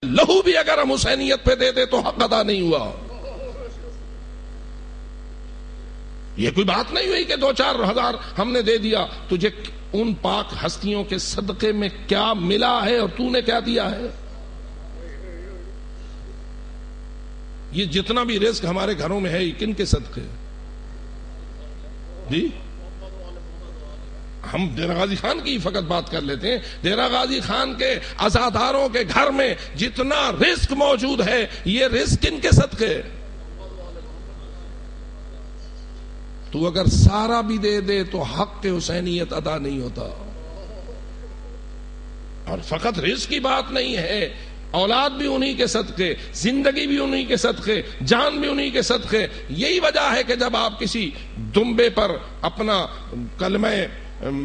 لہو بھی اگر ہم حسینیت پہ دے دے تو حق ادا نہیں ہوا. یہ کوئی بات نہیں ہوئی کہ 2-4 ہزار ہم نے دے دیا. تجھے ان پاک ہستیوں کے صدقے میں کیا ملا ہے اور تو نے کیا دیا ہے؟ یہ جتنا بھی رزق ہمارے گھروں میں ہے یہ کن کے صدقے؟ جی ہم ڈیرہ غازی خان کی فقط بات کر لیتے ہیں. ڈیرہ غازی خان کے عزاداروں کے گھر میں جتنا رزق موجود ہے یہ رزق کن کے صدقے؟ تو اگر سارا بھی دے دے تو حق حسینیت ادا نہیں ہوتا. اور فقط رزق کی بات نہیں ہے، اولاد بھی انہی کے صدقے، زندگی بھی انہی کے صدقے، جان بھی انہی کے صدقے. یہی وجہ ہے کہ جب آپ کسی دمبے پر اپنا کلمہ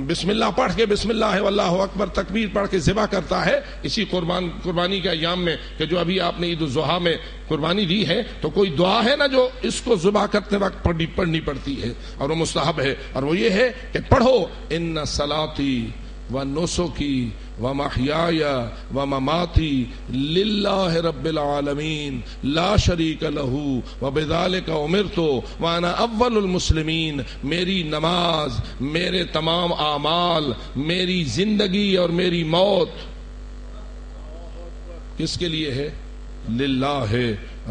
بسم اللہ پڑھ کے بسم اللہ واللہ اکبر تکبیر پڑھ کے ذبح کرتا ہے اسی قربانی کے ایام میں، کہ جو ابھی آپ نے عید الضحیٰ میں قربانی دی ہے، تو کوئی دعا ہے نا جو اس کو ذبح کرتے وقت پڑھنی پڑتی ہے اور وہ مستحب ہے، اور وہ یہ ہے کہ پڑھو ان صلاتی و نسکی و محیای و مماتی للہ رب العالمین لا شریک لہ و بذالک امرت وانا اول المسلمین. میری نماز، میرے تمام اعمال، میری زندگی اور میری موت کس کے لیے ہے؟ للہ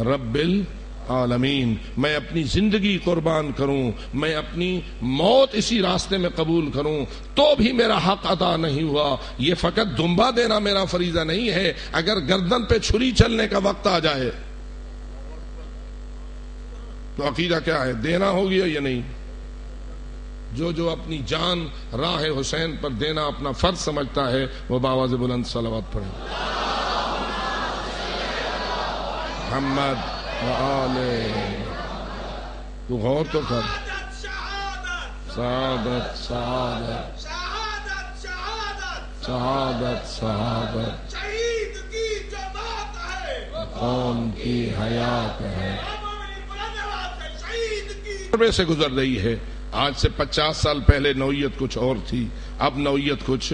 رب العالمین. میں اپنی زندگی قربان کروں، میں اپنی موت اسی راستے میں قبول کروں تو بھی میرا حق ادا نہیں ہوا. یہ فقط دمبا دینا میرا فریضہ نہیں ہے. اگر گردن پہ چھری چلنے کا وقت آ جائے تو عقیدہ کیا ہے؟ دینا ہو گیا یا نہیں؟ جو اپنی جان راہ حسین پر دینا اپنا فرض سمجھتا ہے وہ بآواز بلند صلوات پڑھے. محمد تو غور تو کر. سعادت سعادت سعادت سعادت شہید کی جو بات ہے قوم کی حیات ہے. شہید کی سے گزر رہی ہے. آج سے 50 سال پہلے نوعیت کچھ اور تھی، اب نوعیت کچھ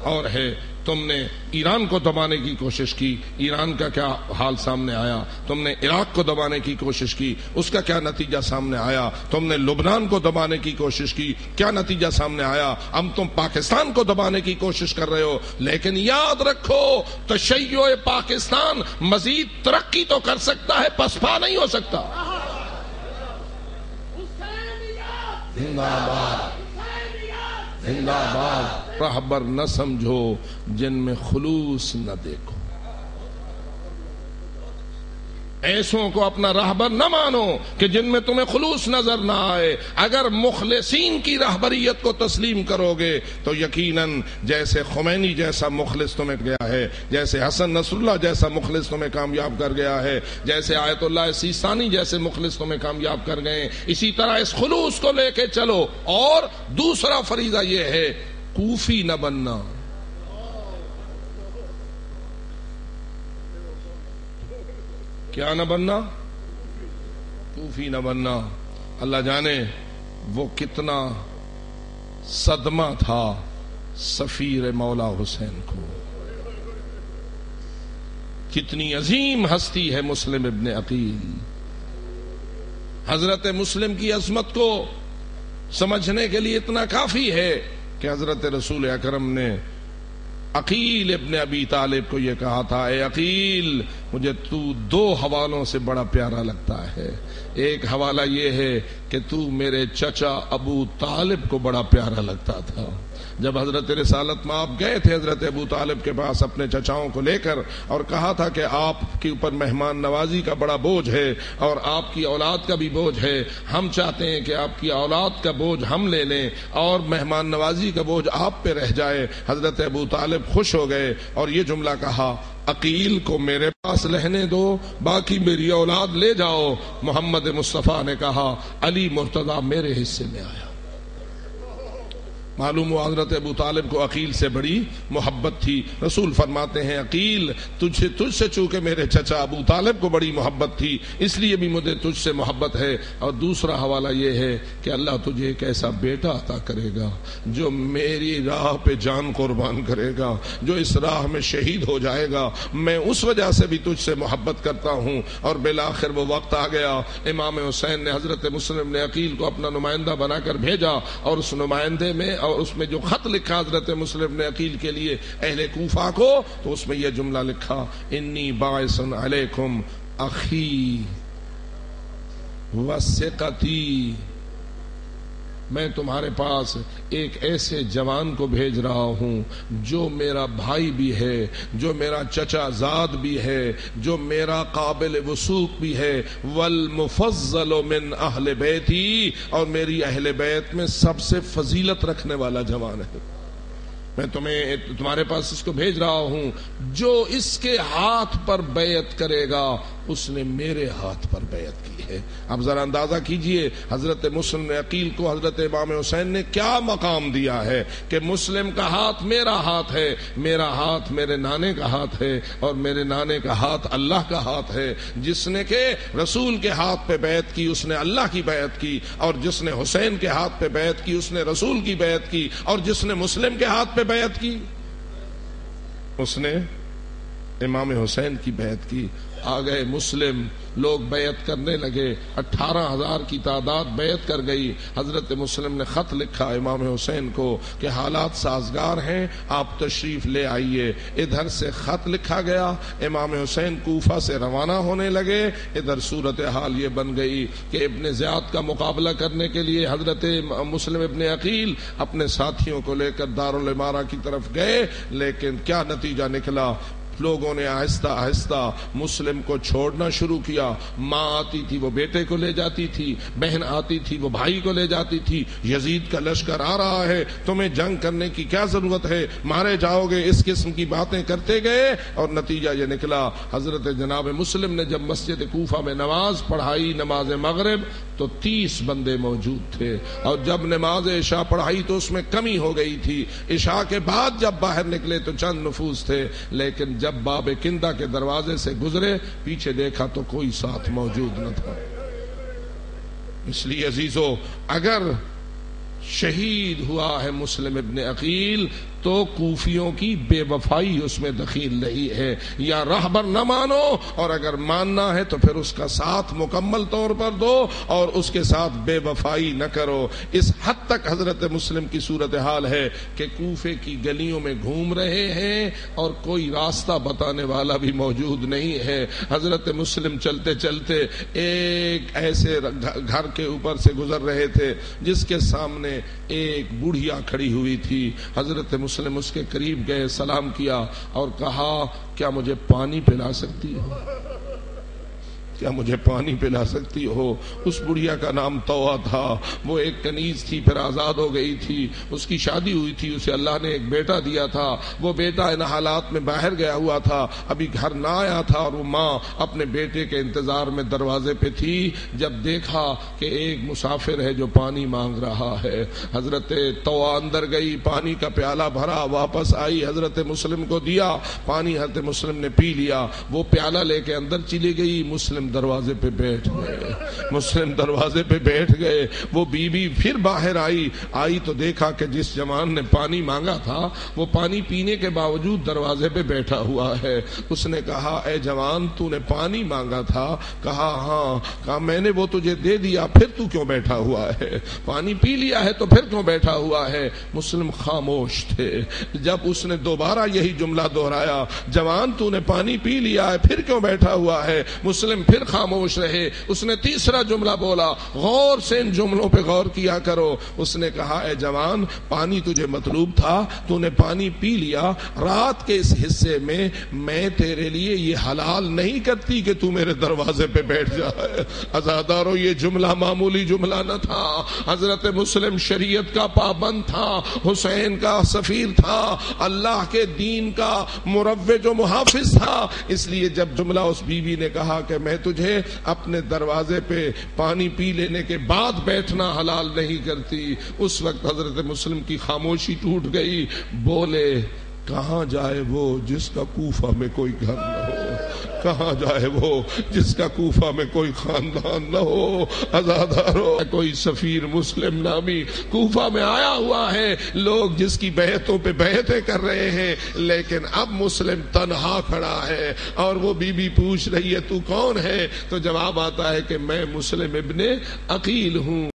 اور ہے. تم نے ایران کو دبانے کی کوشش کی، ایران کا کیا حال سامنے آیا؟ تم نے عراق کو دبانے کی کوشش کی، اس کا کیا نتیجہ سامنے آیا؟ تم نے لبنان کو دبانے کی کوشش کی، کیا نتیجہ سامنے آیا؟ اب تم پاکستان کو دبانے کی کوشش کر رہے ہو. لیکن یاد رکھو تشیع پاکستان مزید ترقی تو کر سکتا ہے، پسپا نہیں ہو سکتا. زندہ باد زندہ باد. رہبر نہ سمجھو جن میں خلوص نہ دیکھو. ایسوں کو اپنا رہبر نہ مانو کہ جن میں تمہیں خلوص نظر نہ آئے. اگر مخلصین کی رہبریت کو تسلیم کرو گے تو یقیناً جیسے خمینی جیسا مخلص تمہیں گیا ہے، جیسے حسن نصر اللہ جیسا مخلص تمہیں کامیاب کر گیا ہے، جیسے آیت اللہ سیستانی جیسے مخلص تمہیں کامیاب کر گئے، اسی طرح اس خلوص کو لے کے چلو. اور دوسرا فریضہ یہ ہے کوفی نہ بننا. کیا نہ بننا؟ کوفی نہ بننا. اللہ جانے وہ کتنا صدمہ تھا سفیر مولا حسین کو. کتنی عظیم ہستی ہے مسلم ابن عقیل. حضرت مسلم کی عظمت کو سمجھنے کے لیے اتنا کافی ہے کہ حضرت رسول اکرم نے عقیل ابن ابی طالب کو یہ کہا تھا، اے عقیل مجھے تو 2 حوالوں سے بڑا پیارا لگتا ہے. ایک حوالہ یہ ہے کہ تو میرے چچا ابو طالب کو بڑا پیارا لگتا تھا. جب حضرت رسالت میں آپ گئے تھے حضرت ابو طالب کے پاس اپنے چچاؤں کو لے کر اور کہا تھا کہ آپ کے اوپر مہمان نوازی کا بڑا بوجھ ہے اور آپ کی اولاد کا بھی بوجھ ہے، ہم چاہتے ہیں کہ آپ کی اولاد کا بوجھ ہم لے لیں اور مہمان نوازی کا بوجھ آپ پہ رہ جائے. حضرت ابو طالب خوش ہو گئے اور یہ جملہ کہا، عقیل کو میرے پاس رہنے دو، باقی میری اولاد لے جاؤ. محمد مصطفیٰ نے کہا علی مرتضیٰ میرے حصے میں آیا. معلوم ہوا حضرت ابو طالب کو عقیل سے بڑی محبت تھی. رسول فرماتے ہیں عقیل تجھ سے چونکہ میرے چچا ابو طالب کو بڑی محبت تھی اس لیے بھی مجھے تجھ سے محبت ہے. اور دوسرا حوالہ یہ ہے کہ اللہ تجھے ایک ایسا بیٹا عطا کرے گا جو میری راہ پہ جان قربان کرے گا, جو اس راہ میں شہید ہو جائے گا. میں اس وجہ سے بھی تجھ سے محبت کرتا ہوں. اور بالآخر وہ وقت آ گیا, امام حسین نے حضرت مسلم نے عقیل کو اپنا نمائندہ بنا کر بھیجا, اور اس نمائندے میں اور اس میں جو خط لکھا حضرت مسلم نے عقیل کے لیے اہل کوفہ کو, تو اس میں یہ جملہ لکھا انی باعث علیکم اخی وثقتی, میں تمہارے پاس ایک ایسے جوان کو بھیج رہا ہوں جو میرا بھائی بھی ہے, جو میرا چچا زاد بھی ہے, جو میرا قابل وثوق بھی ہے, والمفضل من اہل بیتی, اور میری اہل بیت میں سب سے فضیلت رکھنے والا جوان ہے. میں تمہارے پاس اس کو بھیج رہا ہوں, جو اس کے ہاتھ پر بیعت کرے گا اس نے میرے ہاتھ پر بیعت کی ہے. اب ذرا اندازہ کیجئے حضرت مسلم عقیل کو حضرت امام حسین نے کیا مقام دیا ہے کہ مسلم کا ہاتھ میرا ہاتھ ہے, میرا ہاتھ میرے نانے کا ہاتھ ہے, اور میرے نانے کا ہاتھ اللہ کا ہاتھ ہے. جس نے کہ رسول کے ہاتھ پہ بیعت کی اس نے اللہ کی بیعت کی, اور جس نے حسین کے ہاتھ پہ بیعت کی اس نے رسول کی بیعت کی, اور جس نے مسلم کے ہاتھ پہ بیعت کی اس نے امام حسین کی بیعت کی. آ گئے مسلم, لوگ بیعت کرنے لگے, 18,000 کی تعداد بیعت کر گئی. حضرت مسلم نے خط لکھا امام حسین کو کہ حالات سازگار ہیں, آپ تشریف لے آئیے. ادھر سے خط لکھا گیا, امام حسین کوفہ سے روانہ ہونے لگے. ادھر صورتحال یہ بن گئی کہ ابن زیاد کا مقابلہ کرنے کے لیے حضرت مسلم ابن عقیل اپنے ساتھیوں کو لے کر دارالامارہ کی طرف گئے, لیکن کیا نتیجہ نکلا؟ لوگوں نے آہستہ آہستہ مسلم کو چھوڑنا شروع کیا. ماں آتی تھی وہ بیٹے کو لے جاتی تھی, بہن آتی تھی وہ بھائی کو لے جاتی تھی. یزید کا لشکر آ رہا ہے, تمہیں جنگ کرنے کی کیا ضرورت ہے, مارے جاؤ گے, اس قسم کی باتیں کرتے گئے. اور نتیجہ یہ نکلا, حضرت جناب مسلم نے جب مسجد کوفہ میں نماز پڑھائی, نماز مغرب, تو 30 بندے موجود تھے, اور جب نماز عشاء پڑھائی تو اس میں کمی ہو گئی تھی. عشاء کے بعد جب باہر نکلے تو چند نفوس تھے, لیکن جب باب کندہ کے دروازے سے گزرے پیچھے دیکھا تو کوئی ساتھ موجود نہ تھا. اس لیے عزیزو, اگر شہید ہوا ہے مسلم ابن عقیل تو کوفیوں کی بے وفائی اس میں دخیل نہیں ہے. یا رہبر نہ مانو, اور اگر ماننا ہے تو پھر اس کا ساتھ مکمل طور پر دو, اور اس کے ساتھ بے وفائی نہ کرو. اس حد تک حضرت مسلم کی صورتحال ہے کہ کوفے کی گلیوں میں گھوم رہے ہیں اور کوئی راستہ بتانے والا بھی موجود نہیں ہے. حضرت مسلم چلتے چلتے ایک ایسے گھر کے اوپر سے گزر رہے تھے جس کے سامنے ایک بوڑھیا کھڑی ہوئی تھی. حضرت مسلم اس کے قریب گئے, سلام کیا اور کہا کیا مجھے پانی پلا سکتی ہو, کیا مجھے پانی پلا سکتی ہو. اس بڑھیا کا نام طوع تھا, وہ ایک کنیز تھی, پھر آزاد ہو گئی تھی. اس کی شادی ہوئی تھی, اسے اللہ نے ایک بیٹا دیا تھا. وہ بیٹا ان حالات میں باہر گیا ہوا تھا, ابھی گھر نہ آیا تھا, اور وہ ماں اپنے بیٹے کے انتظار میں دروازے پہ تھی. جب دیکھا کہ ایک مسافر ہے جو پانی مانگ رہا ہے, حضرت طوع اندر گئی, پانی کا پیالہ بھرا, واپس آئی, حضرت مسلم کو دیا. پانی حضرت مسلم نے پی لیا. وہ پیالہ لے کے اندر چلی گئی. مسلم دروازے پہ بیٹھ گئے, مسلم دروازے پہ بیٹھ گئے. وہ بی بی پھر باہر آئی تو دیکھا کہ جس جوان نے پانی مانگا تھا وہ پانی پینے کے باوجود دروازے پہ بیٹھا ہوا ہے. اس نے کہا اے جوان, تو نے پانی مانگا تھا؟ کہا ہاں. کہا میں نے وہ تجھے دے دیا, پھر تو کیوں بیٹھا ہوا ہے؟ پانی پی لیا ہے تو پھر کیوں بیٹھا ہوا ہے؟ مسلم خاموش تھے. جب اس نے دوبارہ یہی جملہ دہرایا, جوان تو نے پانی پی لیا ہے, پھر کیوں بیٹھا ہوا ہے؟ مسلم پھر خاموش رہے. اس نے تیسرا جملہ بولا, غور سے ان جملوں پہ غور کیا کرو. اس نے کہا اے جوان, پانی تجھے مطلوب تھا, تو نے پانی پی لیا. رات کے اس حصے میں تیرے لیے یہ حلال نہیں کرتی کہ تو میرے دروازے پہ بیٹھ جائے. عزادارو, یہ جملہ معمولی جملہ نہ تھا. حضرت مسلم شریعت کا پابند تھا, حسین کا سفیر تھا, اللہ کے دین کا مروج و محافظ تھا. اس لیے جب جملہ اس بیوی نے کہا کہ میں تجھے اپنے دروازے پہ پانی پی لینے کے بعد بیٹھنا حلال نہیں کرتی۔ اس وقت حضرت مسلم کی خاموشی ٹوٹ گئی، بولے کہاں جائے وہ جس کا کوفہ میں کوئی گھر نہ ہو، کہاں جائے وہ جس کا کوفہ میں کوئی خاندان نہ ہو، عزادارو کوئی سفیر مسلم نامی کوفہ میں آیا ہوا ہے، لوگ جس کی بیعتوں پہ بیعتیں کر رہے ہیں، لیکن اب مسلم تنہا کھڑا ہے اور وہ بی بی پوچھ رہی ہے تو کون ہے؟ تو جواب آتا ہے کہ میں مسلم ابن عقیل ہوں۔